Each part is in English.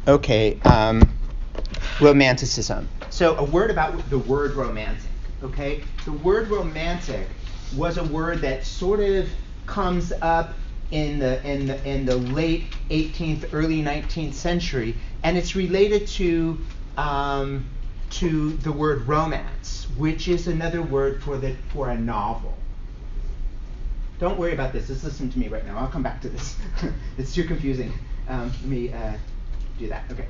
Okay, romanticism. So a word about the word romantic. Okay, the word romantic was a word that sort of comes up in the late 18th, early 19th century, and it's related to the word romance, which is another word for a novel. Don't worry about this. Just listen to me right now. I'll come back to this. It's too confusing. Let me do that. Okay.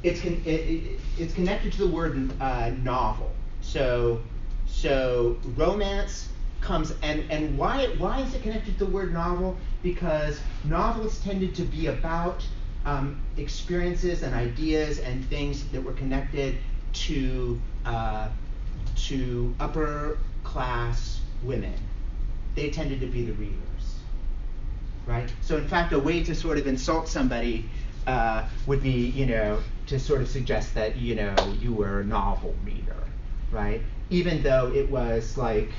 It's connected to the word novel. So romance comes, and why is it connected to the word novel? Because novels tended to be about experiences and ideas and things that were connected to upper class women. They tended to be the readers, right? So in fact, a way to sort of insult somebody would be, to sort of suggest that, you were a novel reader, right? Even though it was like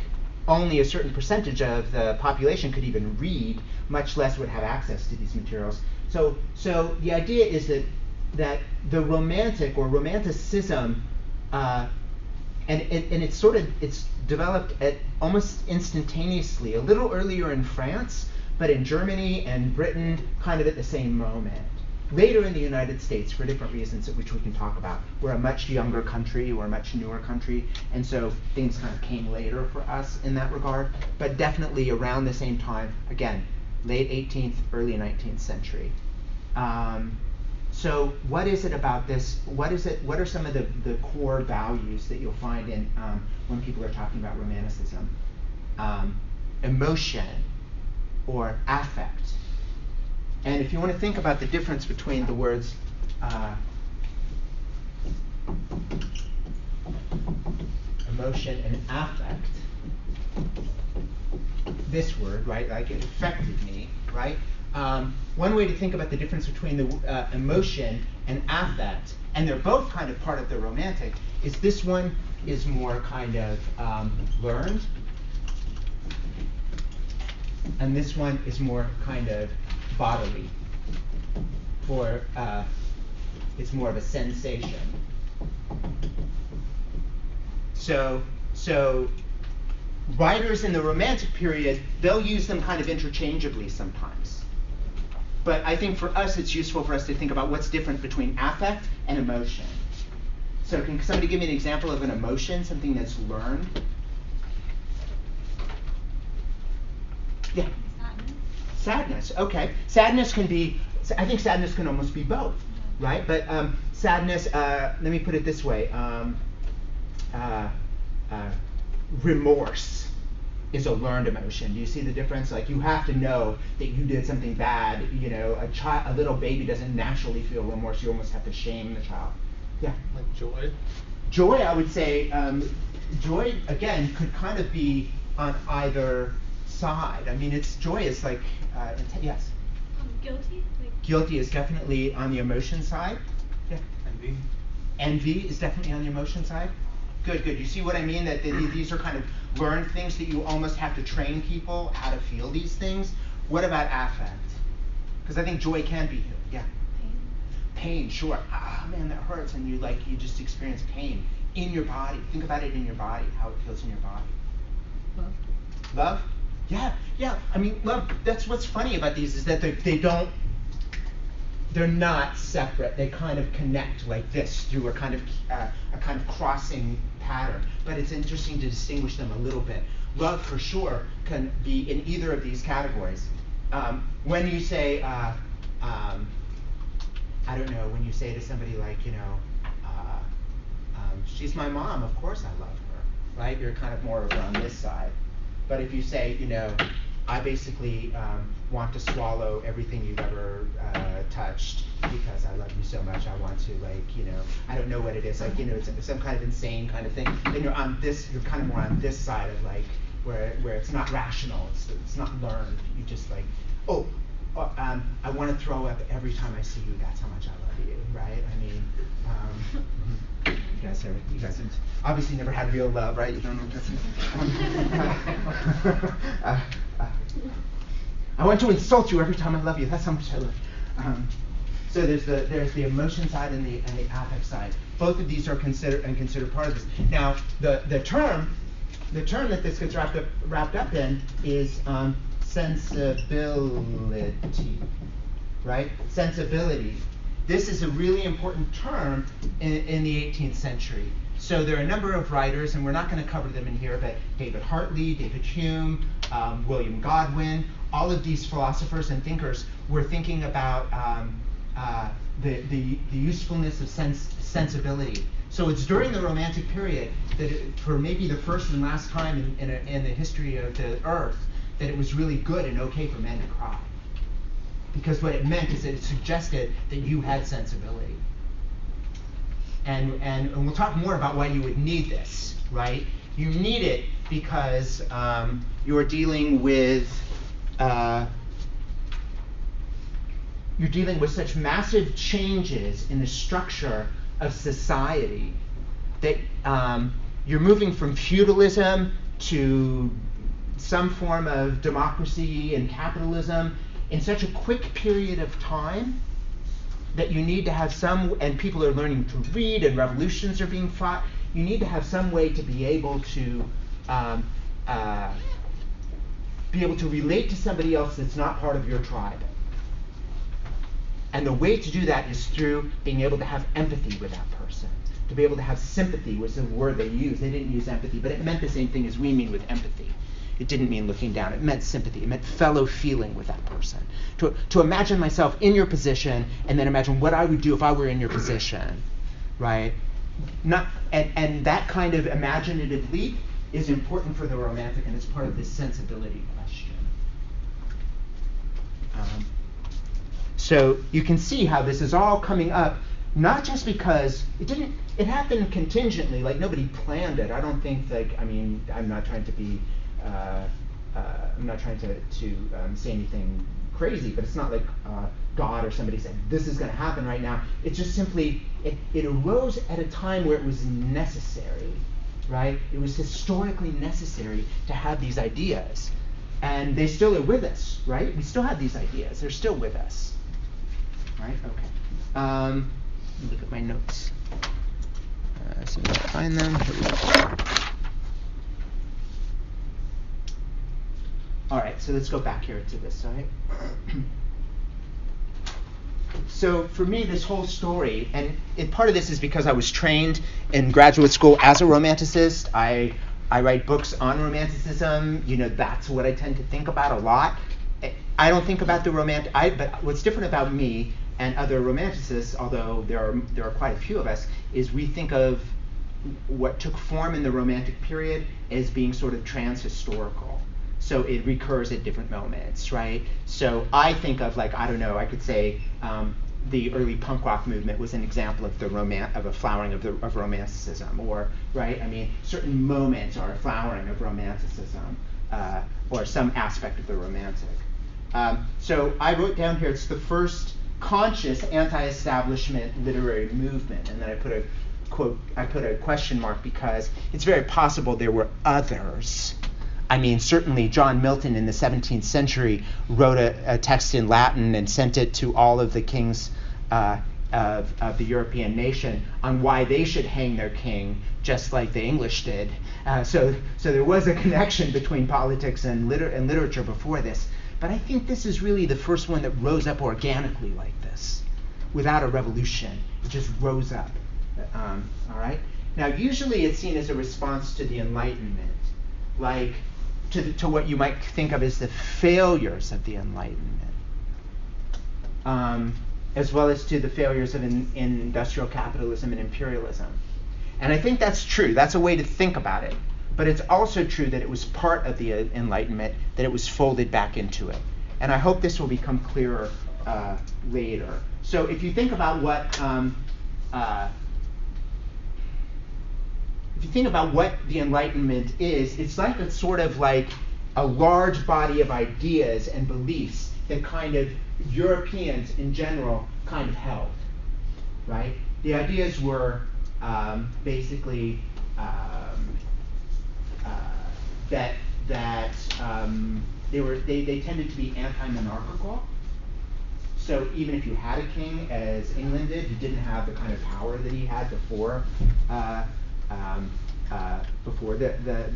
only a certain percentage of the population could even read, much less would have access to these materials. So the idea is that the romantic or romanticism, and it's developed at almost instantaneously, a little earlier in France, but in Germany and Britain kind of at the same moment. Later in the United States, for different reasons, which we can talk about. We're a much younger country, we're a much newer country, and so things kind of came later for us in that regard, but definitely around the same time, again, late 18th, early 19th century. So what is it about this? What are some of the core values that you'll find in when people are talking about romanticism? Emotion or affect. And if you want to think about the difference between the words emotion and affect, this word, right, like it affected me, right? One way to think about the difference between the emotion and affect, and they're both kind of part of the romantic, is this one is more kind of learned, and this one is more kind of bodily, or it's more of a sensation. So writers in the Romantic period, they'll use them kind of interchangeably sometimes. But I think for us, it's useful for us to think about what's different between affect and emotion. So can somebody give me an example of an emotion, something that's learned? Yeah. Sadness, okay. Sadness can be, I think sadness can almost be both, right? But sadness, let me put it this way. Remorse is a learned emotion. Do you see the difference? Like, you have to know that you did something bad. A little baby doesn't naturally feel remorse. You almost have to shame the child. Yeah? Like joy? Joy, I would say, joy, again, could kind of be on either side. I mean, joy is like, yes? Guilty? Guilty is definitely on the emotion side. Yeah. Envy? Envy is definitely on the emotion side. Good. You see what I mean? That these are kind of learned things that you almost have to train people how to feel these things. What about affect? Because I think joy can be here. Yeah. Pain, sure. Ah, man, that hurts, and you just experience pain in your body. Think about it in your body, how it feels in your body. Love? Yeah. I mean, love. That's what's funny about these is that they're not separate. They kind of connect like this through a kind of crossing pattern. But it's interesting to distinguish them a little bit. Love, for sure, can be in either of these categories. When you say, I don't know, when you say to somebody like, she's my mom, of course I love her, right? You're kind of more over on this side. But if you say, I basically want to swallow everything you've ever touched because I love you so much. I want to, I don't know what it is, it's some kind of insane kind of thing. Then you're kind of more on this side of where it's not rational, it's not learned. You just I want to throw up every time I see you. That's how much I love you, right? I mean, you guys have obviously never had real love, right? You don't know what that's. I want to insult you every time I love you. That's how much I love. So there's the emotion side and the affect side. Both of these are considered part of this. Now the term that this gets wrapped up in is sensibility, right? Sensibility. This is a really important term in the 18th century. So there are a number of writers, and we're not going to cover them in here, but David Hartley, David Hume, William Godwin, all of these philosophers and thinkers were thinking about the usefulness of sensibility. So it's during the Romantic period that for maybe the first and last time in the history of the earth, that it was really good and okay for men to cry. Because what it meant is that it suggested that you had sensibility. And we'll talk more about why you would need this, right? You need it because you're dealing with such massive changes in the structure of society that you're moving from feudalism to some form of democracy and capitalism in such a quick period of time that you need to have some, and people are learning to read and revolutions are being fought, you need to have some way to be able to relate to somebody else that's not part of your tribe. And the way to do that is through being able to have empathy with that person. To be able to have sympathy was the word they used. They didn't use empathy, but it meant the same thing as we mean with empathy. It didn't mean looking down. It meant sympathy. It meant fellow feeling with that person. To imagine myself in your position and then imagine what I would do if I were in your position, right? And that kind of imaginative leap is important for the Romantic, and it's part of this sensibility question. So you can see how this is all coming up, not just because it happened contingently, like nobody planned it. I don't think, I'm not trying to be, I'm not trying to say anything crazy, but it's not like God or somebody said, this is going to happen right now. It's just simply, it arose at a time where it was necessary, right? It was historically necessary to have these ideas. And they still are with us, right? We still have these ideas. They're still with us. Right? Okay. Let me look at my notes. See if I can find them. Here we go. All right, so let's go back here to this, all right? So for me, this whole story, and part of this is because I was trained in graduate school as a Romanticist. I write books on Romanticism. That's what I tend to think about a lot. I don't think about the but what's different about me and other Romanticists, although there are quite a few of us, is we think of what took form in the Romantic period as being sort of trans-historical. So it recurs at different moments, right? So I think of I could say the early punk rock movement was an example of of a flowering of Romanticism, or right? Certain moments are a flowering of Romanticism, or some aspect of the Romantic. So I wrote down here, it's the first conscious anti-establishment literary movement, and then I put a question mark because it's very possible there were others. Certainly John Milton in the 17th century wrote a text in Latin and sent it to all of the kings of the European nation on why they should hang their king, just like the English did. So there was a connection between politics and literature before this. But I think this is really the first one that rose up organically like this, without a revolution. It just rose up. All right? Now, usually it's seen as a response to the Enlightenment, like to what you might think of as the failures of the Enlightenment, as well as to the failures of industrial capitalism and imperialism. And I think that's true. That's a way to think about it. But it's also true that it was part of the Enlightenment, that it was folded back into it. And I hope this will become clearer later. So if you think about what the Enlightenment is, it's like a sort of like a large body of ideas and beliefs that kind of Europeans in general kind of held, right? The ideas were basically that they tended to be anti-monarchical. So even if you had a king, as England did, he didn't have the kind of power that he had before the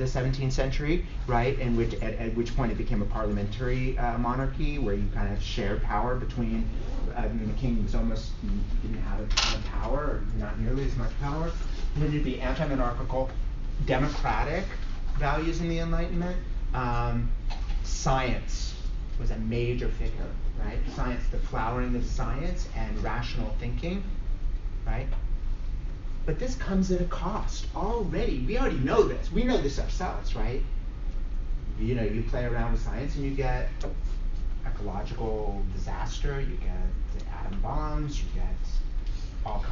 17th century, right? And at which point it became a parliamentary monarchy where you kind of shared power between. The king was almost didn't have a ton of power, or not nearly as much power. It tended to be anti-monarchical, democratic values in the Enlightenment. Science was a major figure, right? Science, the flowering of science and rational thinking, right? But this comes at a cost already. We already know this. We know this ourselves, right? You know, you play around with science and you get ecological disaster, you get the atom bombs, you get all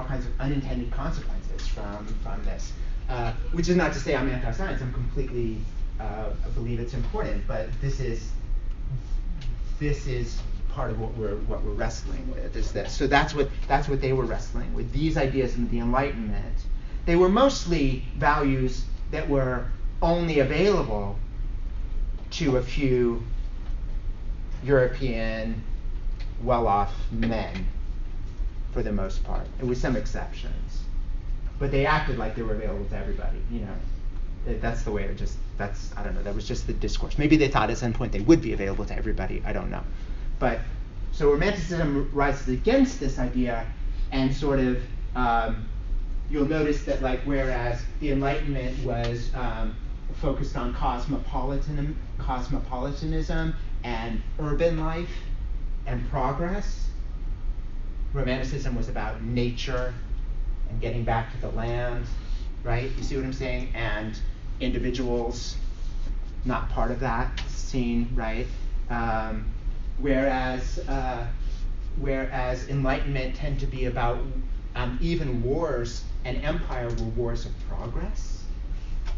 kinds of unintended consequences from this. Which is not to say I'm anti-science. I'm completely believe it's important, but this is part of what we're wrestling with. Is this? So that's what they were wrestling with. These ideas in the Enlightenment. They were mostly values that were only available to a few European well-off men, for the most part, and with some exceptions. But they acted like they were available to everybody. You know, that's the way it just. I don't know. That was just the discourse. Maybe they thought at some point they would be available to everybody. I don't know. But so Romanticism rises against this idea, and sort of you'll notice that like whereas the Enlightenment was focused on cosmopolitanism and urban life and progress, Romanticism was about nature and getting back to the land, right? You see what I'm saying? And individuals, not part of that scene, right? Whereas Enlightenment tend to be about even wars and empire were wars of progress.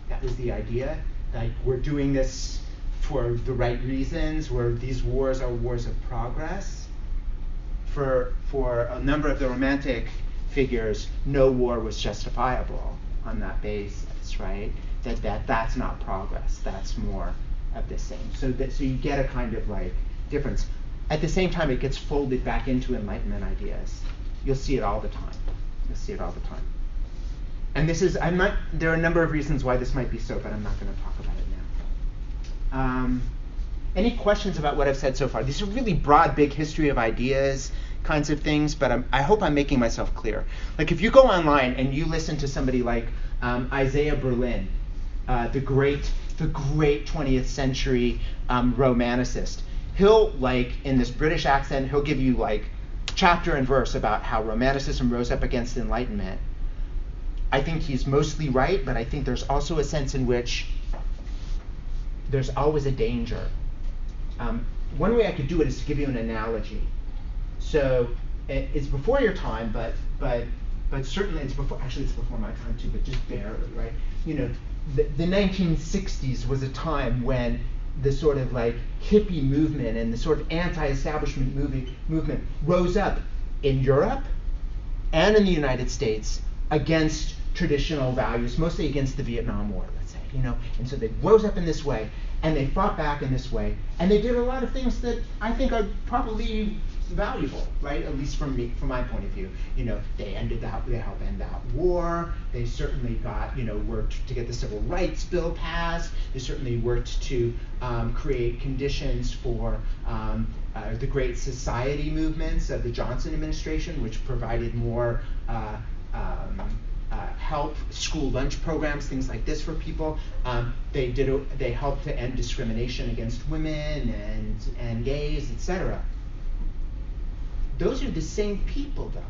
That was the idea. Like we're doing this for the right reasons, where these wars are wars of progress. For a number of the Romantic figures, no war was justifiable on that basis, right? That's not progress. That's more of the same. So you get a kind of like difference. At the same time, it gets folded back into Enlightenment ideas. You'll see it all the time. And there are a number of reasons why this might be so, but I'm not going to talk about it now. Any questions about what I've said so far? These are really broad, big history of ideas kinds of things, but I hope I'm making myself clear. Like if you go online and you listen to somebody like Isaiah Berlin, the great 20th century Romanicist, he'll like in this British accent, he'll give you like chapter and verse about how Romanticism rose up against Enlightenment. I think he's mostly right, but I think there's also a sense in which there's always a danger. One way I could do it is to give you an analogy. So it's before your time, but certainly it's before. Actually, it's before my time too, but just barely, right? You know, the 1960s was a time when the sort of like hippie movement and the sort of anti-establishment movement rose up in Europe and in the United States against traditional values, mostly against the Vietnam War, let's say, you know. And so they rose up in this way, and they fought back in this way, and they did a lot of things that I think are probably valuable, right? At least from my point of view. You know, they helped end that war. They certainly worked to get the Civil Rights Bill passed. They certainly worked to create conditions for the Great Society movements of the Johnson administration, which provided more help, school lunch programs, things like this for people. They helped to end discrimination against women and gays, etc. Those are the same people, though,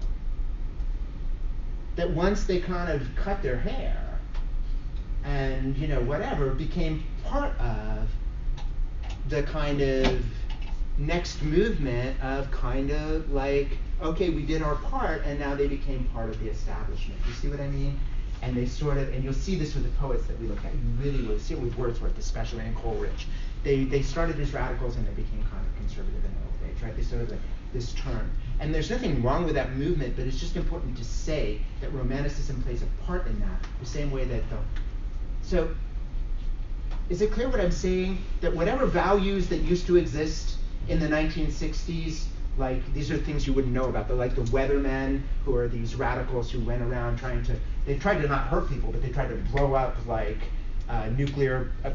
that once they kind of cut their hair and, whatever, became part of the kind of next movement of kind of like, okay, we did our part, and now they became part of the establishment. You see what I mean? And they sort of, and you'll see this with the poets that we look at. You really will see it with Wordsworth, especially, and Coleridge. They started as radicals and they became kind of conservative in the old age, right? They sort of like this turn. And there's nothing wrong with that movement, but it's just important to say that Romanticism plays a part in that, the same way that So, is it clear what I'm saying? That whatever values that used to exist in the 1960s Like, these are things you wouldn't know about. They're like the weathermen, who are these radicals who went around they tried to not hurt people, but they tried to blow up like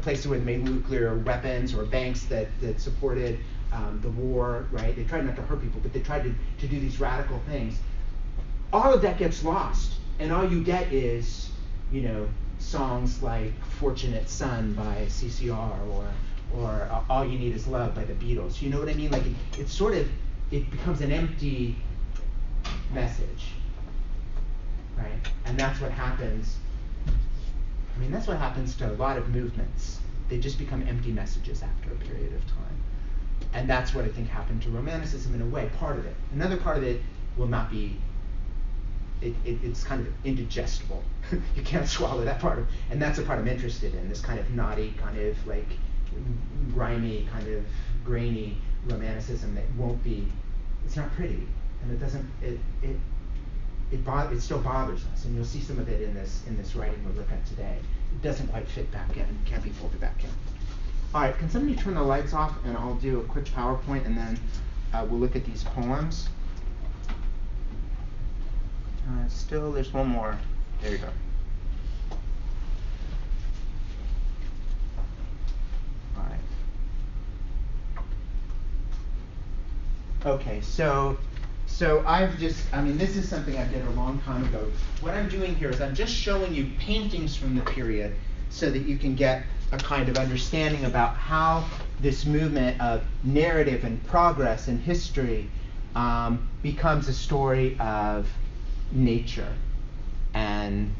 places where they made nuclear weapons, or banks that supported the war, right? They tried not to hurt people, but they tried to do these radical things. All of that gets lost, and all you get is, songs like Fortunate Son by CCR, or All You Need Is Love by the Beatles. You know what I mean? Like, it becomes an empty message, right? And that's what happens. I mean, that's what happens to a lot of movements. They just become empty messages after a period of time. And that's what I think happened to Romanticism in a way, part of it. Another part of it will not be, it's kind of indigestible. You can't swallow that part and that's the part I'm interested in, this kind of naughty, kind of like grimy, kind of grainy Romanticism that won't be, it's not pretty, and it doesn't, it still bothers us, and you'll see some of it in this writing we'll look at today. It doesn't quite fit back in, can't be folded back in. All right, can somebody turn the lights off, and I'll do a quick PowerPoint, and then we'll look at these poems. Still, there's one more. There you go. All right. Okay, so this is something I did a long time ago. What I'm doing here is I'm just showing you paintings from the period so that you can get a kind of understanding about how this movement of narrative and progress in history becomes a story of nature and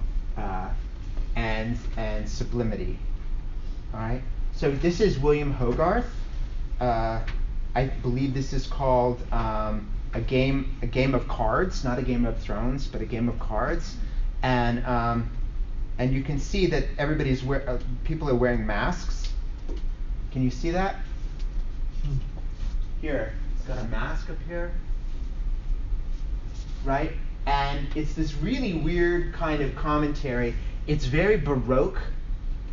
sublimity. All right. So this is William Hogarth. I believe this is called a game of cards, not a Game of Thrones, but a game of cards, and you can see that people are wearing masks. Can you see that? Here, it's got a mask up here, right? And it's this really weird kind of commentary. It's very Baroque,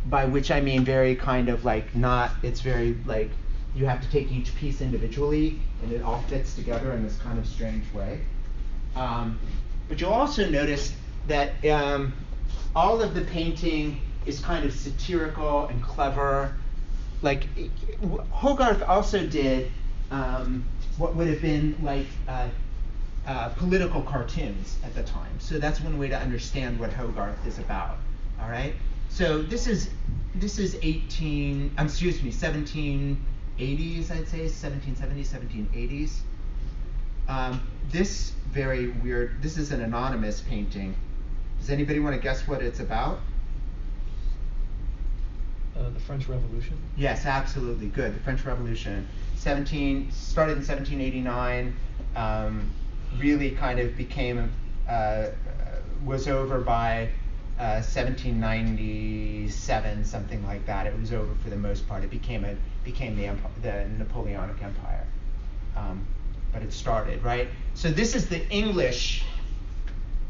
by which I mean very kind of like not, it's very like, you have to take each piece individually, and it all fits together in this kind of strange way. But you'll also notice that all of the painting is kind of satirical and clever. Like, Hogarth also did what would have been like political cartoons at the time. So that's one way to understand what Hogarth is about. All right. So this is 1780s, I'd say, 1770s, 1780s. This very weird, this is an anonymous painting. Does anybody want to guess what it's about? The French Revolution? Yes, absolutely, good. The French Revolution. Started in 1789, really kind of became, was over by 1797, something like that. It was over for the most part. It became the Napoleonic Empire, but it started, right? So this is the English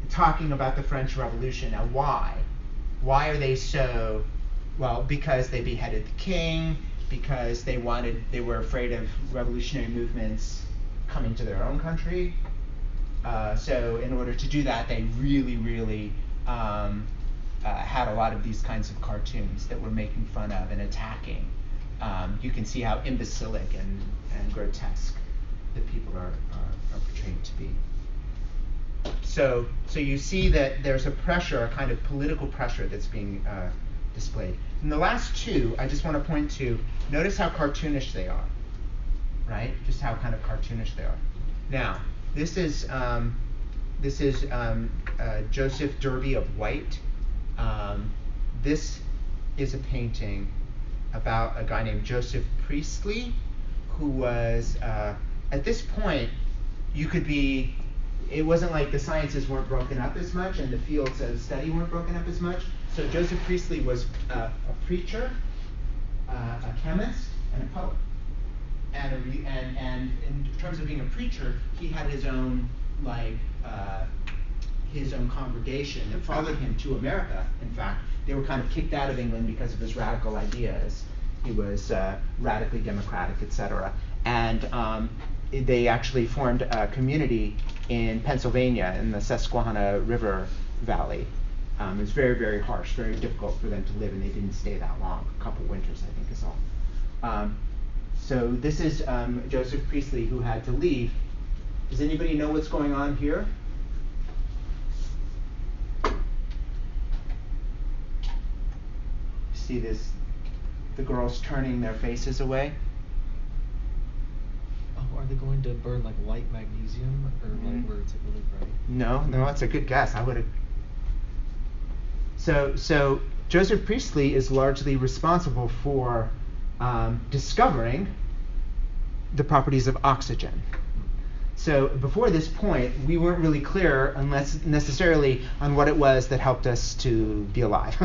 talking about the French Revolution. Now, why? Why are they so? Well, because they beheaded the king, because they were afraid of revolutionary movements coming to their own country. So in order to do that, they really had a lot of these kinds of cartoons that were making fun of and attacking. You can see how imbecilic and grotesque the people are portrayed to be. So you see that there's a pressure, a kind of political pressure that's being displayed. And the last two, I just want to point to, notice how cartoonish they are, right? Just how kind of cartoonish they are. Now, this is Joseph Derby of White. This is a painting about a guy named Joseph Priestley, who was, at this point, it wasn't like the sciences weren't broken up as much and the fields of study weren't broken up as much. So Joseph Priestley was a preacher, a chemist, and a poet. And in terms of being a preacher, he had his own congregation that followed him to America. In fact, they were kind of kicked out of England because of his radical ideas. He was radically democratic, etc. And they actually formed a community in Pennsylvania in the Susquehanna River Valley. It was very, very harsh, very difficult for them to live, and they didn't stay that long. A couple winters, I think, is all. So this is Joseph Priestley, who had to leave. Does anybody know what's going on here? See this, the girls turning their faces away? Oh, are they going to burn like light magnesium or like where it's like really bright? No, that's a good guess. I would have. So Joseph Priestley is largely responsible for discovering the properties of oxygen. So before this point, we weren't really clear unless necessarily on what it was that helped us to be alive.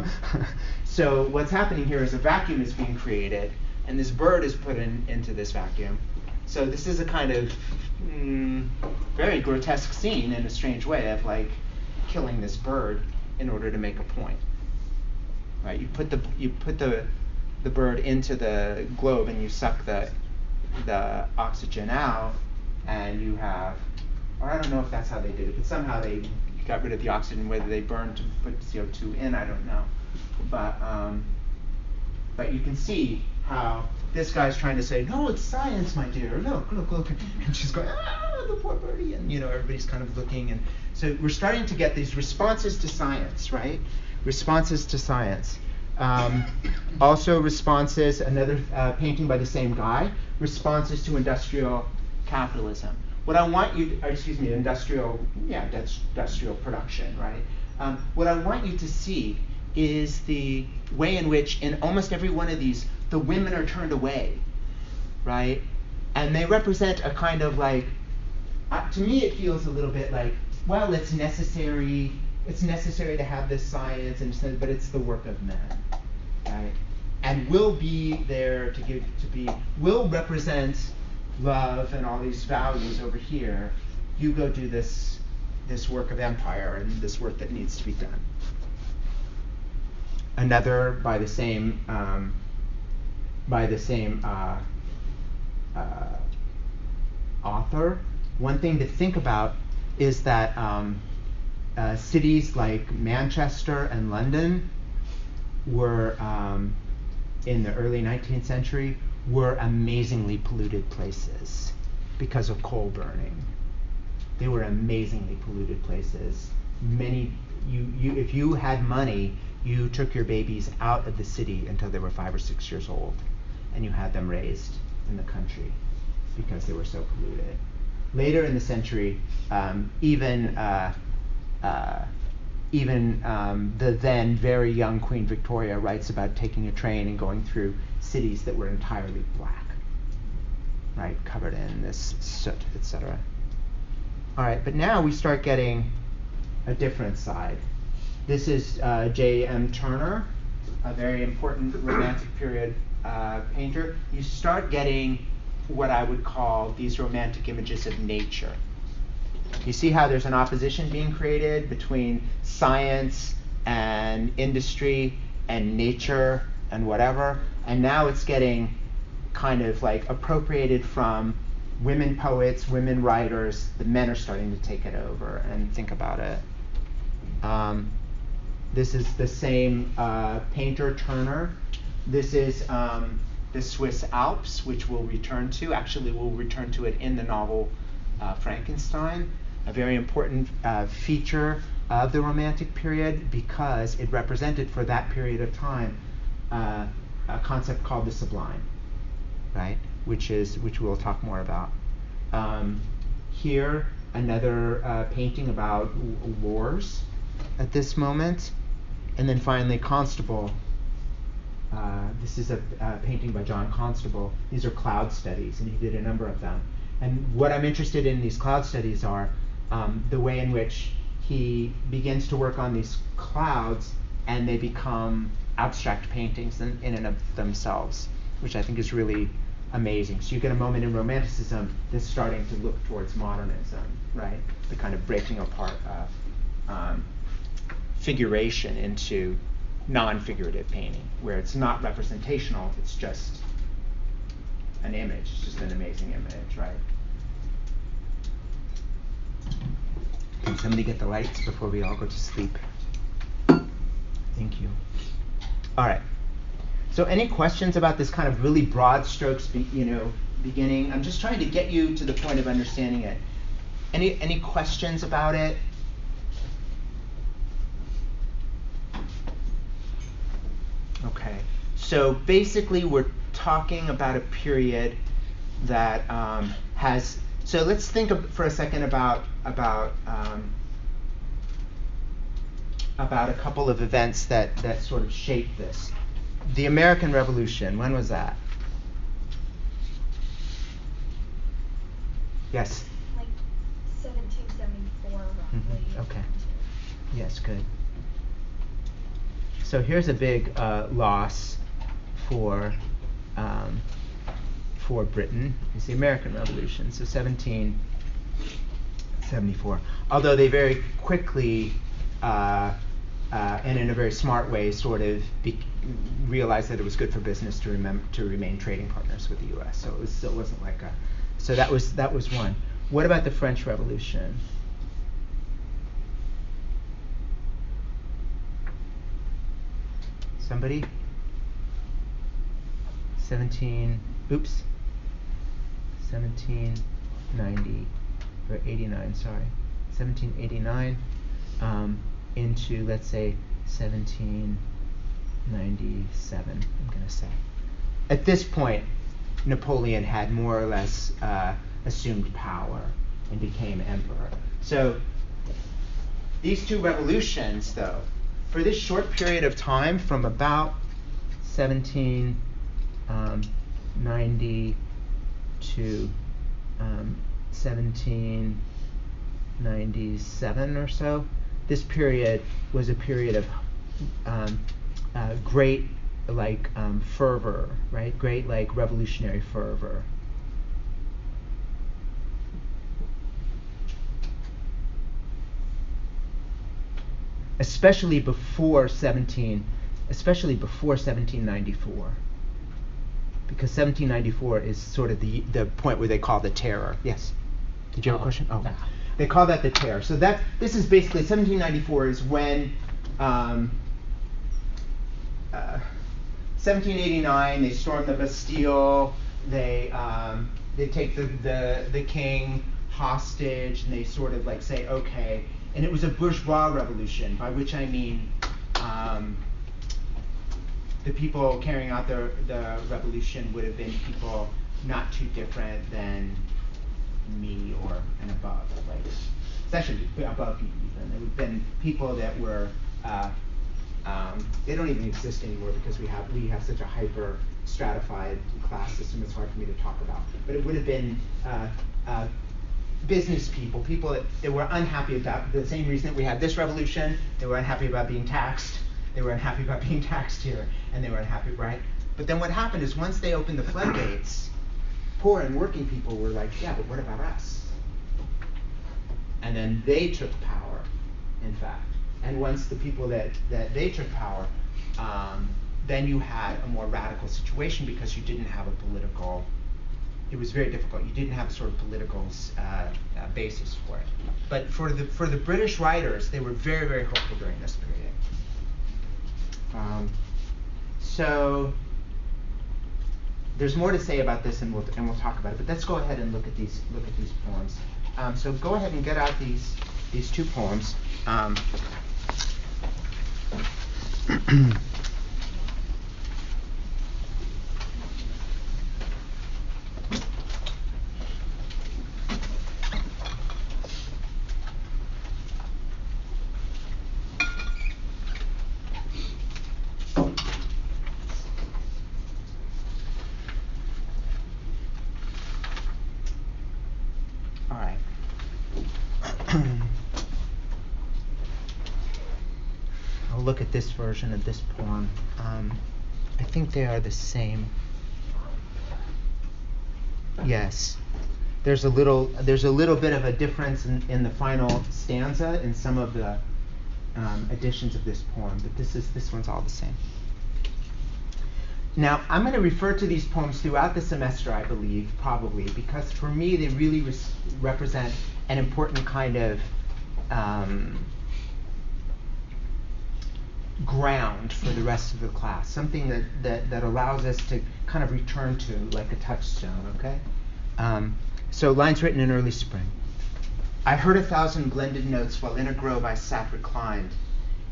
So what's happening here is a vacuum is being created, and this bird is put into this vacuum. So this is a kind of very grotesque scene in a strange way of like killing this bird in order to make a point. Right? You put the bird into the globe and you suck the oxygen out, and you have, or I don't know if that's how they did it, but somehow they got rid of the oxygen. Whether they burned to put CO2 in, I don't know. But you can see how this guy's trying to say, no, it's science, my dear. Look. And she's going, the poor birdie. And, everybody's kind of looking. And so we're starting to get these responses to science, right? Responses to science. Also responses, another painting by the same guy, responses to industrial capitalism. What I want you to, industrial production, right? What I want you to see is the way in which in almost every one of these, the women are turned away, right? And they represent a kind of like, to me it feels a little bit like, well, it's necessary to have this science, but it's the work of men, right? And will be there will represent love and all these values over here. You go do this work of empire and this work that needs to be done. Another by the same author. One thing to think about is that cities like Manchester and London were, in the early 19th century, were amazingly polluted places because of coal burning. They were amazingly polluted places. If you had money, you took your babies out of the city until they were 5 or 6 years old, and you had them raised in the country because they were so polluted. Later in the century, even the then very young Queen Victoria writes about taking a train and going through cities that were entirely black, right, covered in this soot, etc. All right, but now we start getting a different side. This is J.M. Turner, a very important Romantic period painter. You start getting what I would call these romantic images of nature. You see how there's an opposition being created between science and industry and nature and whatever, and now it's getting kind of like appropriated from women poets, women writers. The men are starting to take it over and think about it. This is the same painter, Turner. This is the Swiss Alps, which we'll return to. Actually, we'll return to it in the novel Frankenstein, a very important feature of the Romantic period because it represented for that period of time a concept called the sublime, right? Which we'll talk more about. Here, another painting about wars at this moment. And then finally, Constable. This is a painting by John Constable. These are cloud studies, and he did a number of them. And what I'm interested in these cloud studies are the way in which he begins to work on these clouds, and they become abstract paintings in and of themselves, which I think is really amazing. So you get a moment in Romanticism that's starting to look towards modernism, right? The kind of breaking apart of figuration into non-figurative painting, where it's not representational, it's just an image, it's just an amazing image, right? somebody get the lights before we all go to sleep? Thank you. All right. So any questions about this kind of really broad strokes, beginning? I'm just trying to get you to the point of understanding it. Any questions about it? Okay. So basically, we're talking about a period that has. So let's think for a second about a couple of events that sort of shaped this. The American Revolution, when was that? Yes? Like 1774, roughly. Okay. Yes, good. So here's a big loss for Britain. It's the American Revolution, so 1774. Although they very quickly and in a very smart way, sort of realized that it was good for business to remain trading partners with the U.S. So it wasn't like a. So that was one. What about the French Revolution? Somebody? 1790 or 89. Sorry, 1789. Into, let's say, 1797, I'm going to say. At this point, Napoleon had more or less assumed power and became emperor. So these two revolutions, though, for this short period of time, from about 1790 to 1797 or so, this period was a period of great fervor, right? Great revolutionary fervor. Especially before 1794. Because 1794 is sort of the point where they call the terror. Yes. Did you have a question? Oh. Nah. They call that the terror. So this is basically 1794 is when 1789 they storm the Bastille. They take the king hostage, and they sort of say okay. And it was a bourgeois revolution, by which I mean the people carrying out the revolution would have been people not too different than me and above, especially above me even. There would have been people that were they don't even exist anymore because we have such a hyper stratified class system. It's hard for me to talk about. But it would have been business people that were unhappy about the same reason that we had this revolution. They were unhappy about being taxed. They were unhappy about being taxed here, and they were unhappy, right? But then what happened is once they opened the floodgates, poor and working people were like, yeah, but what about us? And then they took power, in fact. And once the people that they took power, then you had a more radical situation because you didn't have a political, it was very difficult. You didn't have a sort of political basis for it. But for the British writers, they were very, very hopeful during this period. So there's more to say about this, and we'll talk about it. But let's go ahead and look at these poems. So go ahead and get out these two poems. Look at this version of this poem. I think they are the same. Yes, there's a little bit of a difference in the final stanza in some of the editions of this poem, but this one's all the same. Now I'm going to refer to these poems throughout the semester, I believe, probably, because for me they really represent an important kind of ground for the rest of the class, something that allows us to kind of return to like a touchstone, okay? So lines written in early spring. I heard 1,000 blended notes while in a grove I sat reclined,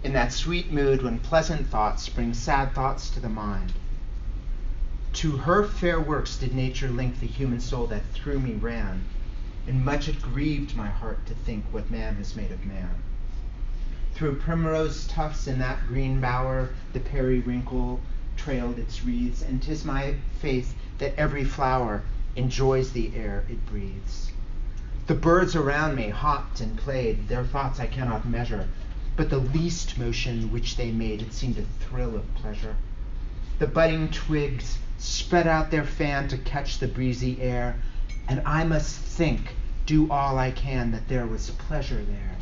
in that sweet mood when pleasant thoughts bring sad thoughts to the mind. To her fair works did nature link the human soul that through me ran, and much it grieved my heart to think what man has made of man. Through primrose tufts in that green bower, the periwinkle trailed its wreaths, and 'tis my faith that every flower enjoys the air it breathes. The birds around me hopped and played, their thoughts I cannot measure, but the least motion which they made, it seemed a thrill of pleasure. The budding twigs spread out their fan to catch the breezy air, and I must think, do all I can, that there was pleasure there.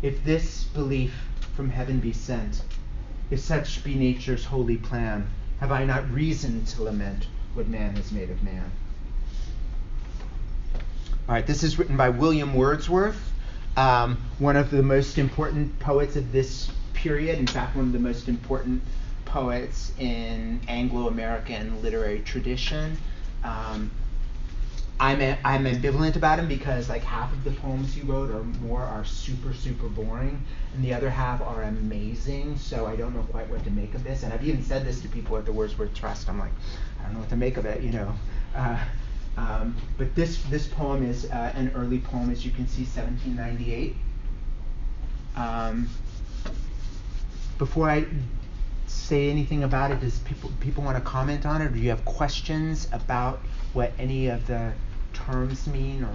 If this belief from heaven be sent, if such be nature's holy plan, have I not reason to lament what man has made of man? All right, this is written by William Wordsworth, one of the most important poets of this period. In fact, one of the most important poets in Anglo-American literary tradition. I'm ambivalent about him because like half of the poems he wrote or more are super, super boring, and the other half are amazing, so I don't know quite what to make of this. And I've even said this to people at the Wordsworth Trust. I'm like, I don't know what to make of it, you know. But this poem is an early poem, as you can see, 1798. Before I say anything about it, does people want to comment on it, or do you have questions about what any of the terms mean or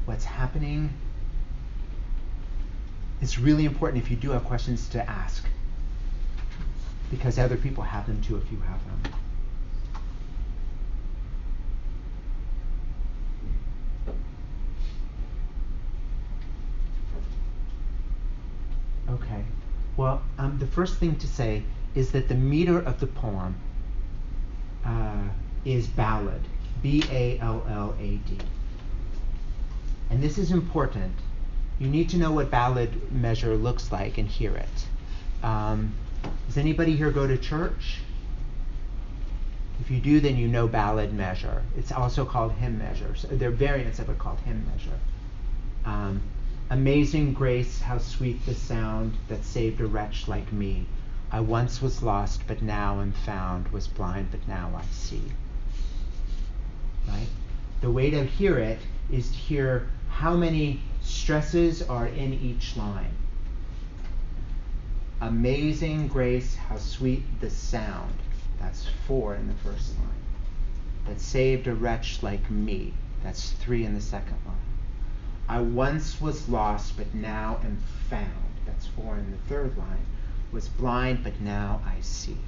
what's happening? It's really important if you do have questions to ask, because other people have them too if you have them. Okay. Well, the first thing to say is that the meter of the poem is ballad, B-A-L-L-A-D. And this is important. You need to know what ballad measure looks like and hear it. Does anybody here go to church? If you do, then you know ballad measure. It's also called hymn measure. So there are variants of it called hymn measure. Amazing grace, how sweet the sound that saved a wretch like me. I once was lost, but now am found, was blind, but now I see. Right? The way to hear it is to hear how many stresses are in each line. Amazing grace, how sweet the sound. That's 4 in the first line. That saved a wretch like me. That's 3 in the second line. I once was lost, but now am found. That's 4 in the third line. Was blind, but now I see.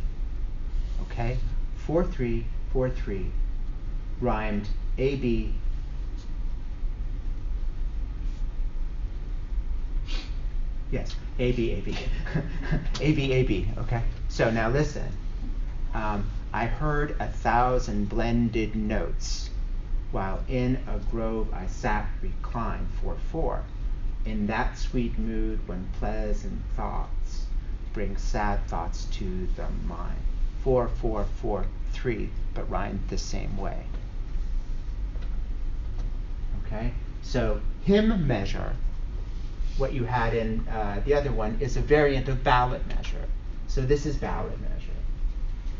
Okay? 4-3, 4-3. Rhymed A-B. Yes, A-B, A-B. A-B, A-B, okay? So now listen. I heard 1,000 blended notes. While in a grove I sat reclined, 4-4. In that sweet mood when pleasant thoughts bring sad thoughts to the mind. 4-4-4-3, but rhymed the same way. Okay? So hymn measure, what you had in the other one, is a variant of ballad measure. So this is ballad measure.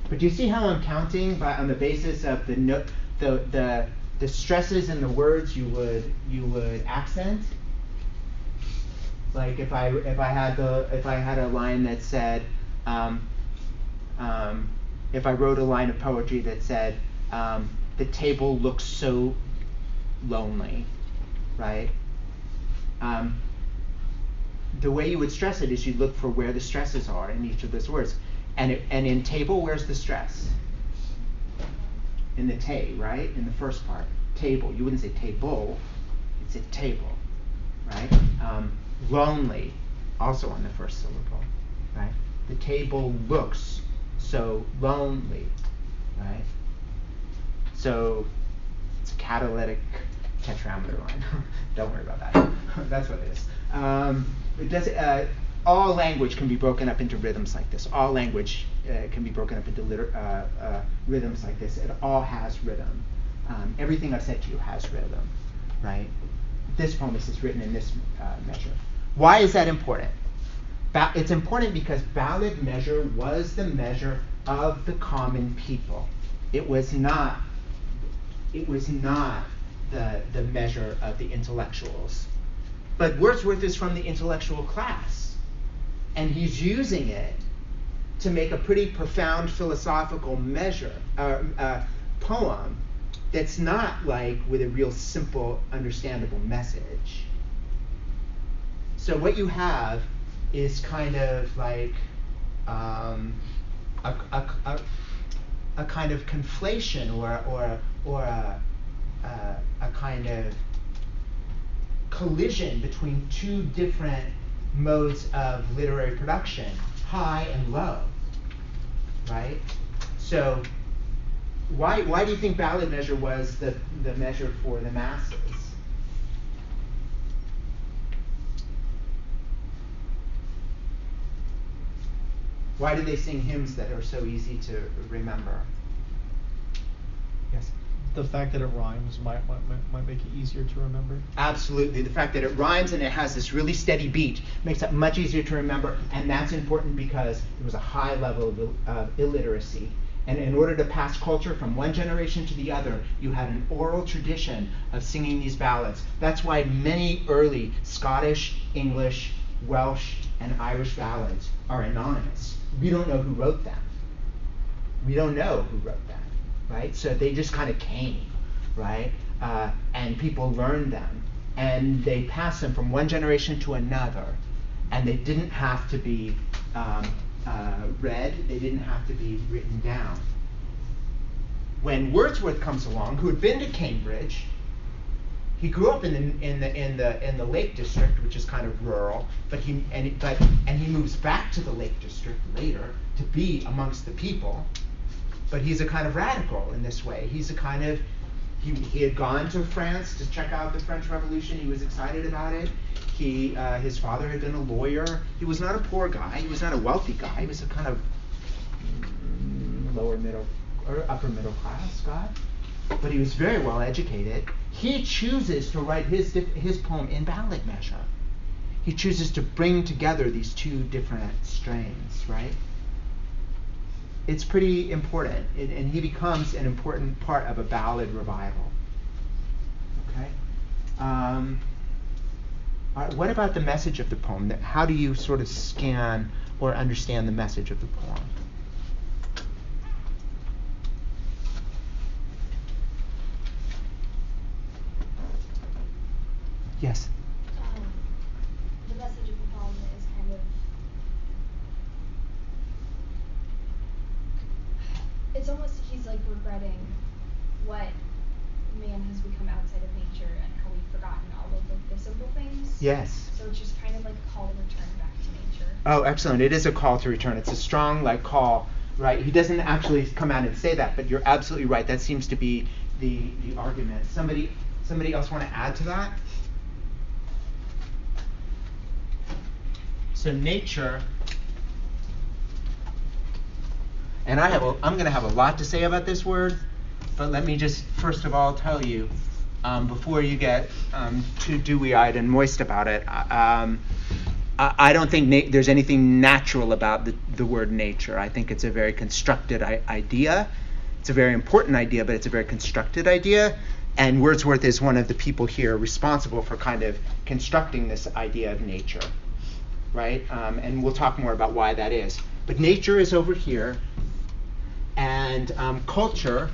But do you see how I'm counting on the basis of the stresses in the words you would accent? Like if I had a line that said, if I wrote a line of poetry that said, the table looks so lonely, right? The way you would stress it is you'd look for where the stresses are in each of those words. And in table, where's the stress? In the tay, right? In the first part. Table. You wouldn't say table, you'd say table, right? Lonely, also on the first syllable, right? The table looks so lonely, right? So it's a catalytic tetrameter line. Don't worry about that. That's what it is. It does. All language can be broken up into rhythms like this. All language can be broken up into rhythms like this. It all has rhythm. Everything I've said to you has rhythm, right? This poem is written in this measure. Why is that important? It's important because ballad measure was the measure of the common people. It was not the measure of the intellectuals. But Wordsworth is from the intellectual class, and he's using it to make a pretty profound philosophical poem that's not like with a real simple, understandable message. So what you have is kind of like a kind of conflation or a kind of collision between two different modes of literary production, high and low, right? So why do you think ballad measure was the measure for the masses? Why do they sing hymns that are so easy to remember? Yes? The fact that it rhymes might make it easier to remember. Absolutely. The fact that it rhymes and it has this really steady beat makes it much easier to remember, and that's important because there was a high level of illiteracy. And in order to pass culture from one generation to the other, you had an oral tradition of singing these ballads. That's why many early Scottish, English, Welsh, and Irish ballads are anonymous. We don't know who wrote them. We don't know who wrote them, right? So they just kind of came, right? And people learned them, and they passed them from one generation to another, and they didn't have to be read. They didn't have to be written down. When Wordsworth comes along, who had been to Cambridge, he grew up in the Lake District, which is kind of rural, but he moves back to the Lake District later to be amongst the people. But he's a kind of radical in this way. He's a kind of he had gone to France to check out the French Revolution. He was excited about it. His father had been a lawyer. He was not a poor guy. He was not a wealthy guy. He was a kind of lower middle or upper middle class guy. But he was very well educated. He chooses to write his poem in ballad measure. He chooses to bring together these two different strains, right? It's pretty important, and he becomes an important part of a ballad revival. Okay. All right, what about the message of the poem? How do you sort of scan or understand the message of the poem? Yes? The message of the poem is kind of, it's almost, he's like regretting what man has become outside of nature and how we've forgotten all of like the simple things. Yes. So it's just kind of like a call to return back to nature. Oh, excellent. It is a call to return. It's a strong call, right? He doesn't actually come out and say that, but you're absolutely right. That seems to be the argument. Somebody else want to add to that? So nature, and I'm going to have a lot to say about this word, but let me just first of all tell you, before you get too dewy-eyed and moist about it, I don't think there's anything natural about the word nature. I think it's a very constructed idea. It's a very important idea, but it's a very constructed idea. And Wordsworth is one of the people here responsible for kind of constructing this idea of nature. Right? And we'll talk more about why that is. But nature is over here, and culture,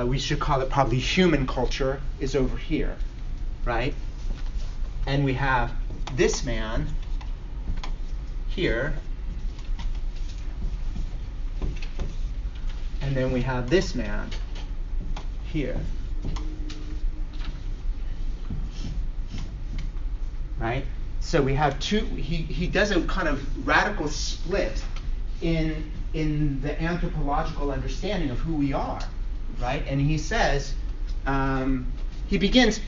we should call it probably human culture, is over here, right? And we have this man here, and then we have this man here. Right? So we have two, he does a kind of radical split in the anthropological understanding of who we are, right? And he says, he begins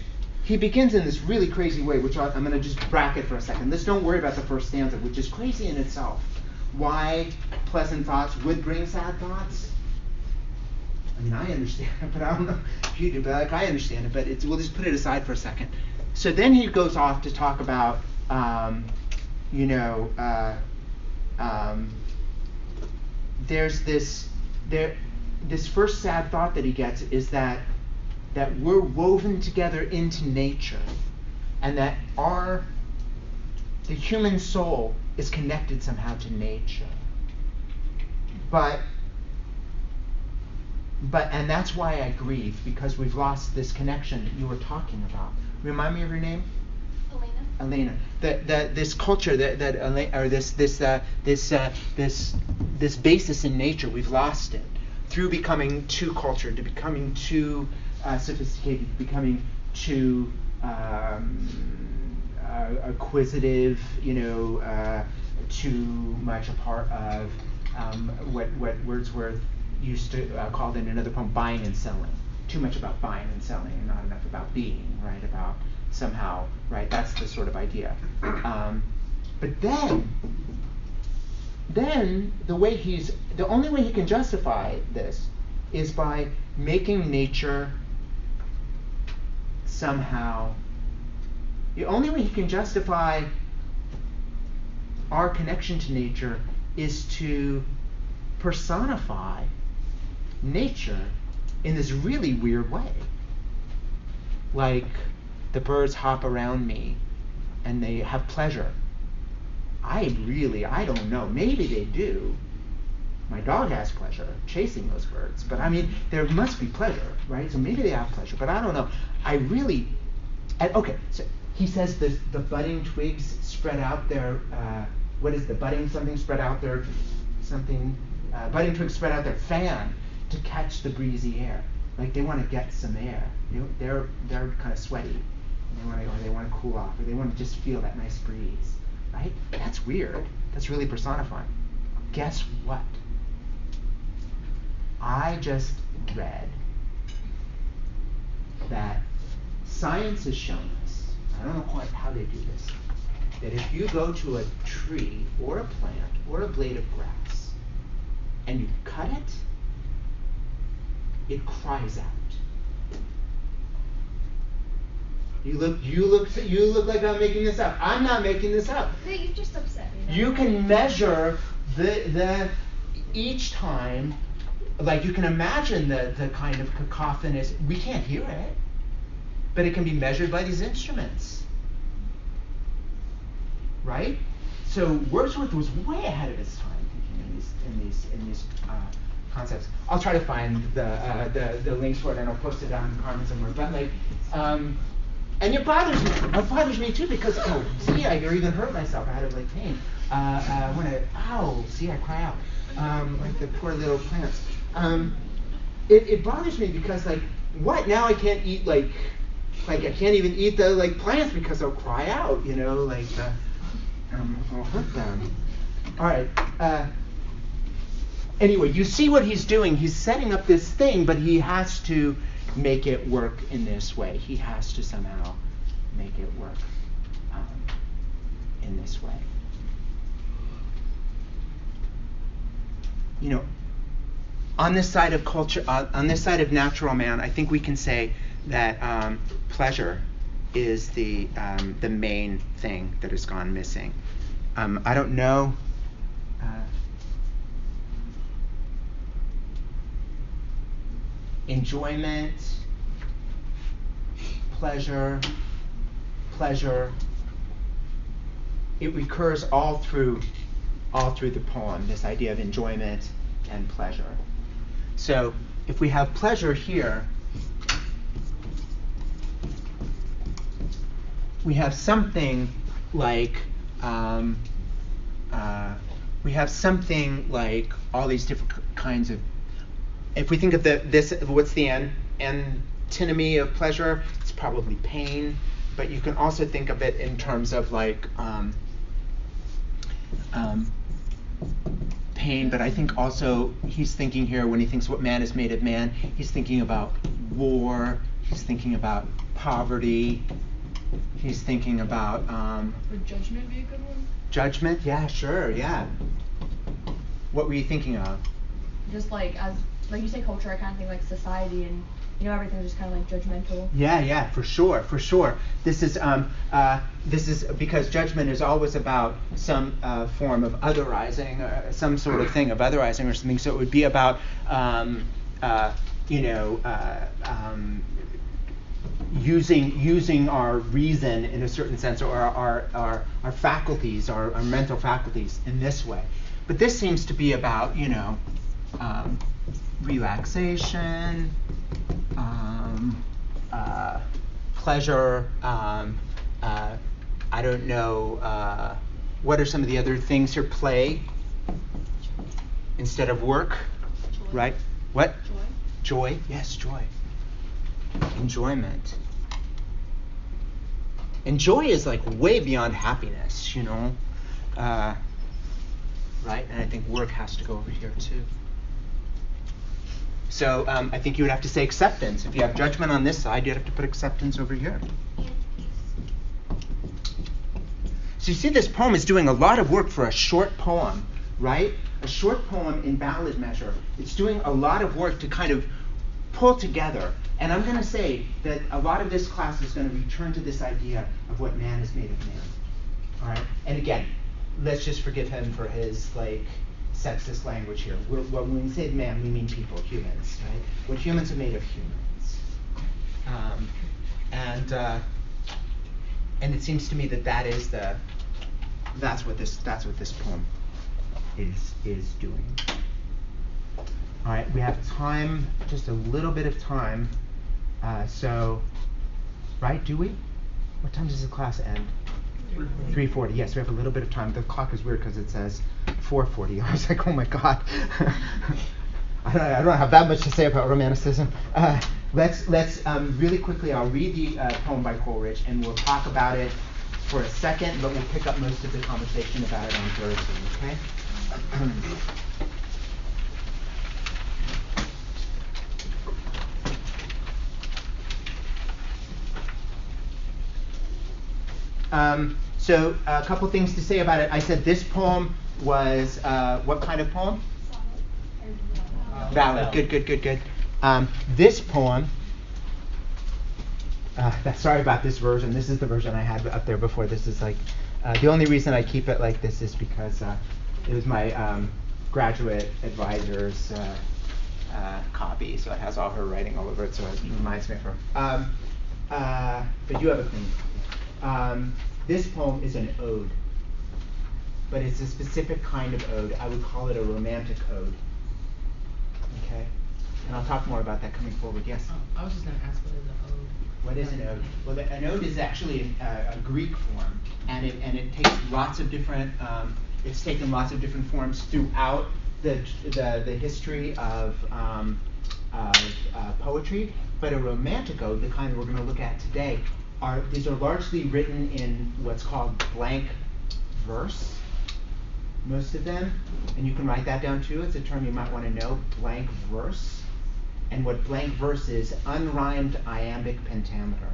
in this really crazy way, which I'm going to just bracket for a second. Let's don't worry about the first stanza, which is crazy in itself. Why pleasant thoughts would bring sad thoughts? I mean, I understand it, but I don't know if you do, but like, I understand it, but we'll just put it aside for a second. So then he goes off to talk about, there's this first sad thought that he gets is that we're woven together into nature, and that the human soul is connected somehow to nature. And that's why I grieve, because we've lost this connection that you were talking about. Remind me of your name? Elena. This culture this basis in nature, we've lost it through becoming too cultured, to becoming too sophisticated, to becoming too acquisitive, too much a part of what Wordsworth used to call in another poem buying and selling. Too much about buying and selling, and not enough about being, right? About somehow, right? That's the sort of idea. But then the only way he can justify this is by making nature somehow. The only way he can justify our connection to nature is to personify nature in this really weird way. Like, the birds hop around me and they have pleasure. I don't know. Maybe they do. My dog has pleasure chasing those birds. But I mean, there must be pleasure, right? So maybe they have pleasure, but I don't know. Okay, so he says the budding twigs spread out their, budding twigs spread out their fan to catch the breezy air. Like, they want to get some air. They're kind of sweaty, and they want to cool off, or they want to just feel that nice breeze, right? That's weird. That's really personifying. Guess what? I just read that science has shown us, I don't know quite how they do this, that if you go to a tree or a plant or a blade of grass and you cut it cries out. You look like I'm making this up. I'm not making this up. No, you just upset me. You can measure the each time, like, you can imagine the kind of cacophonous. We can't hear it, but it can be measured by these instruments, right? So Wordsworth was way ahead of his time thinking in these concepts. I'll try to find the links for it, and I'll post it down in the comments somewhere. But like, and it bothers me. It bothers me too, because I even hurt myself. I had like pain. I cry out. Like the poor little plants. It bothers me because, like, what now? I can't eat like I can't even eat the plants because they'll cry out. I'll hurt them. All right. Anyway, you see what he's doing. He's setting up this thing, but he has to make it work in this way. He has to somehow make it work in this way. On this side of culture, on this side of natural man, I think we can say that pleasure is the main thing that has gone missing. I don't know. Enjoyment, pleasure. It recurs all through the poem, this idea of enjoyment and pleasure. So if we have pleasure here, we have something like all these different kinds of. If we think of what's the antinomy of pleasure? It's probably pain, but you can also think of it in terms of pain, but I think also he's thinking here, when he thinks what man is made of man, he's thinking about war, he's thinking about poverty, he's thinking about Would judgment be a good one? judgment. Yeah, sure, yeah. What were you thinking of? Just like you say culture, I kind of think like society, and everything's just kind of like judgmental. Yeah, for sure. This is because judgment is always about some form of otherizing, or some sort of thing of otherizing or something. So it would be about using our reason in a certain sense, or our faculties, our mental faculties in this way. But this seems to be about relaxation, pleasure. I don't know. What are some of the other things here? Play instead of work, Joy. right? What? Joy. Joy. Yes, joy. Enjoyment. And joy is like way beyond happiness, right? And I think work has to go over here too. So I think you would have to say acceptance. If you have judgment on this side, you'd have to put acceptance over here. So you see, this poem is doing a lot of work for a short poem, right? A short poem in ballad measure. It's doing a lot of work to kind of pull together. And I'm going to say that a lot of this class is going to return to this idea of what man is made of man. All right? And again, let's just forgive him for his sexist language here. When we say man, we mean people, humans, right? What humans are made of humans. And it seems to me that that's what this poem is doing. All right, we have time, just a little bit of time. Right, do we? What time does the class end? 3:40. Yes, we have a little bit of time. The clock is weird because it says 4:40. I was like, oh my God. I don't have that much to say about Romanticism. Let's really quickly, I'll read the poem by Coleridge, and we'll talk about it for a second, but we'll pick up most of the conversation about it on Thursday, okay? So a couple things to say about it. I said this poem was what kind of poem? Ballad. Good. This poem, sorry about this version. This is the version I had up there before. This is the only reason I keep it like this is because it was my graduate advisor's copy, so it has all her writing all over it, so it reminds me of her. But you have a clean copy. This poem is an ode, but it's a specific kind of ode. I would call it a romantic ode. Okay? And I'll talk more about that coming forward. Yes? I was just going to ask, what is an ode? What is an ode? Well, an ode is actually a Greek form, and it takes lots of different. It's taken lots of different forms throughout the history of poetry. But a romantic ode, the kind we're going to look at today, these are largely written in what's called blank verse. Most of them, and you can write that down too. It's a term you might want to know. Blank verse. And what blank verse is, unrhymed iambic pentameter.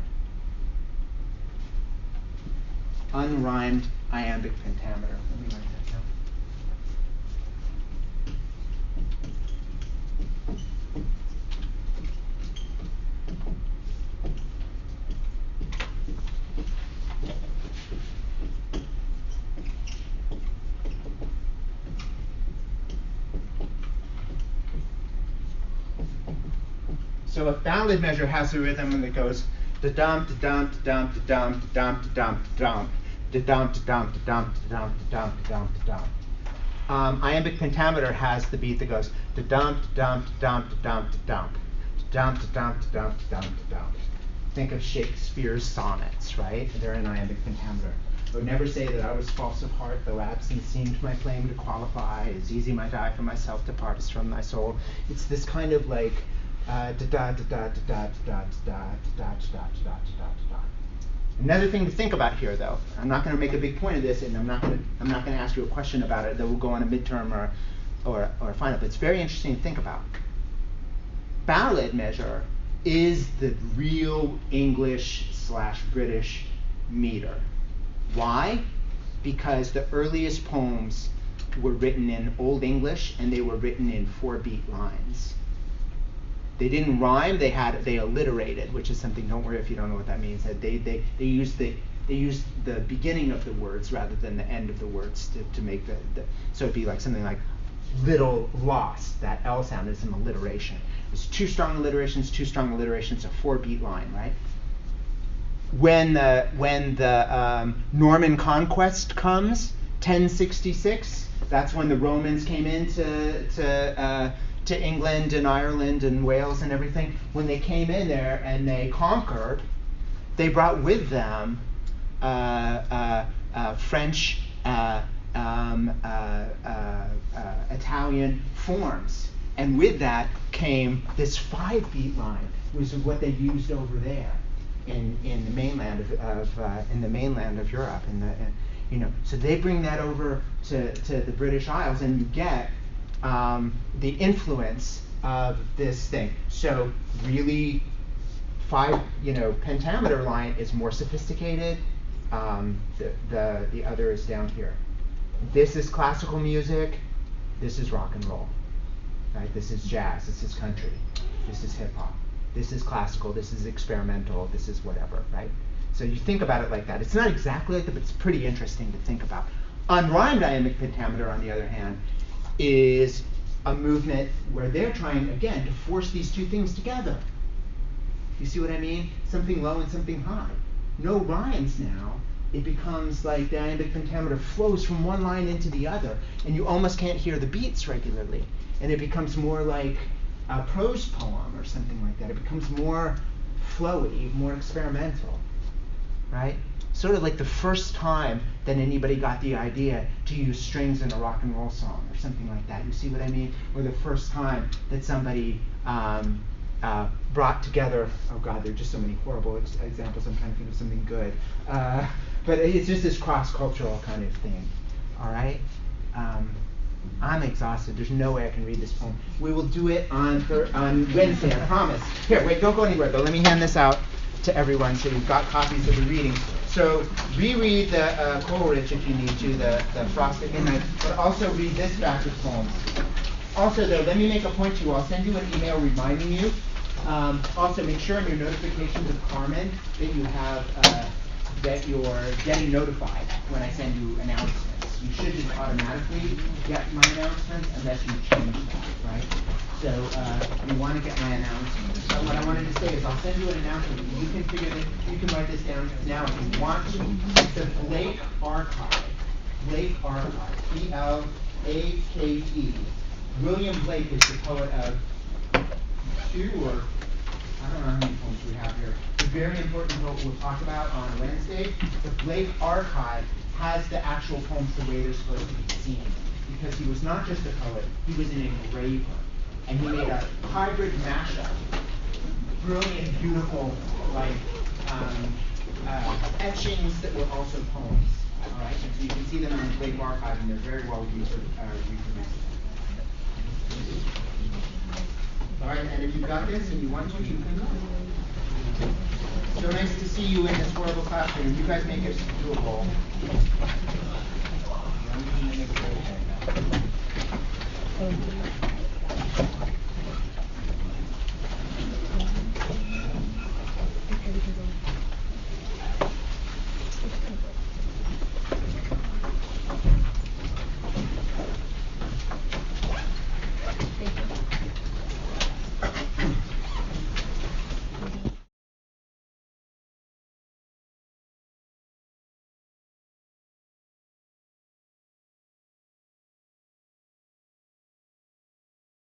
Unrhymed iambic pentameter. Let me write that down. So a ballad measure has a rhythm that goes da-dum, da-dum, da-dum, da-dum, da-dum, da-dum, da-dum, da-dum, da-dum, da-dum, da-dum, da-dum, da-dum, da-dum. Iambic pentameter has the beat that goes da-dum, da-dum, da-dum, da-dum, da-dum, da-dum, da-dum, da-dum, da-dum, da-dum. Think of Shakespeare's sonnets, right? They're in iambic pentameter. I would never say that I was false of heart, though absence seemed my claim to qualify. As easy might I from myself depart as from thy soul. It's this kind of Another thing to think about here, though, I'm not going to make a big point of this, and I'm not going to ask you a question about it that will go on a midterm or or final, but it's very interesting to think about. Ballad measure is the real English/British meter. Why? Because the earliest poems were written in Old English, and they were written in 4-beat lines. They didn't rhyme, they alliterated, which is something, don't worry if you don't know what that means. They used the beginning of the words rather than the end of the words to make so it'd be like something like little lost. That L sound is an alliteration. It's 2 strong alliterations, 2 strong alliterations, a 4-beat line, right? When the Norman conquest comes, 1066, that's when the Romans came into England and Ireland and Wales and everything. When they came in there and they conquered, they brought with them French, Italian forms, and with that came this 5-beat line, which is what they used over there in the mainland of Europe. So they bring that over to the British Isles, and you get the influence of this thing. So really, pentameter line is more sophisticated. The other is down here. This is classical music. This is rock and roll. Right? This is jazz. This is country. This is hip hop. This is classical. This is experimental. This is whatever. Right? So you think about it like that. It's not exactly like that, but it's pretty interesting to think about. Unrhymed iambic pentameter, on the other hand, is a movement where they're trying, again, to force these two things together. You see what I mean? Something low and something high. No rhymes now. It becomes like the iambic pentameter flows from one line into the other, and you almost can't hear the beats regularly. And it becomes more like a prose poem or something like that. It becomes more flowy, more experimental, right? Sort of like the first time that anybody got the idea to use strings in a rock and roll song or something like that. You see what I mean? Or the first time that somebody brought together, oh God, there are just so many horrible examples. I'm trying to think of something good. But it's just this cross-cultural kind of thing, all right? I'm exhausted. There's no way I can read this poem. We will do it on Wednesday, I promise. Here, wait, don't go anywhere, though. Let me hand this out to everyone so you've got copies of the reading. So reread the Coleridge if you need to, the Frost at Midnight, but also read this batch of poems. Also, though, let me make a point to you. I'll send you an email reminding you. Also, make sure in your notifications of Carmen that you have that you're getting notified when I send you announcements. You should just automatically get my announcements unless you change that, right? So you want to get my announcements. So what I wanted to say is I'll send you an announcement. You can figure that you can write this down now if you want to. It's the Blake Archive. Blake Archive. B-L-A-K-E. William Blake is the poet of 2 or I don't know how many poems we have here. The very important poet we'll talk about on Wednesday. The Blake Archive has the actual poems the way they're supposed to be seen. Because he was not just a poet, he was an engraver. And he made a hybrid mashup. Brilliant, beautiful, etchings that were also poems. All right, and so you can see them on the Blake Archive, and they're very well reproduced. All right, and if you've got this and you want to, you can. So nice to see you in this horrible classroom. You guys make it doable. Okay.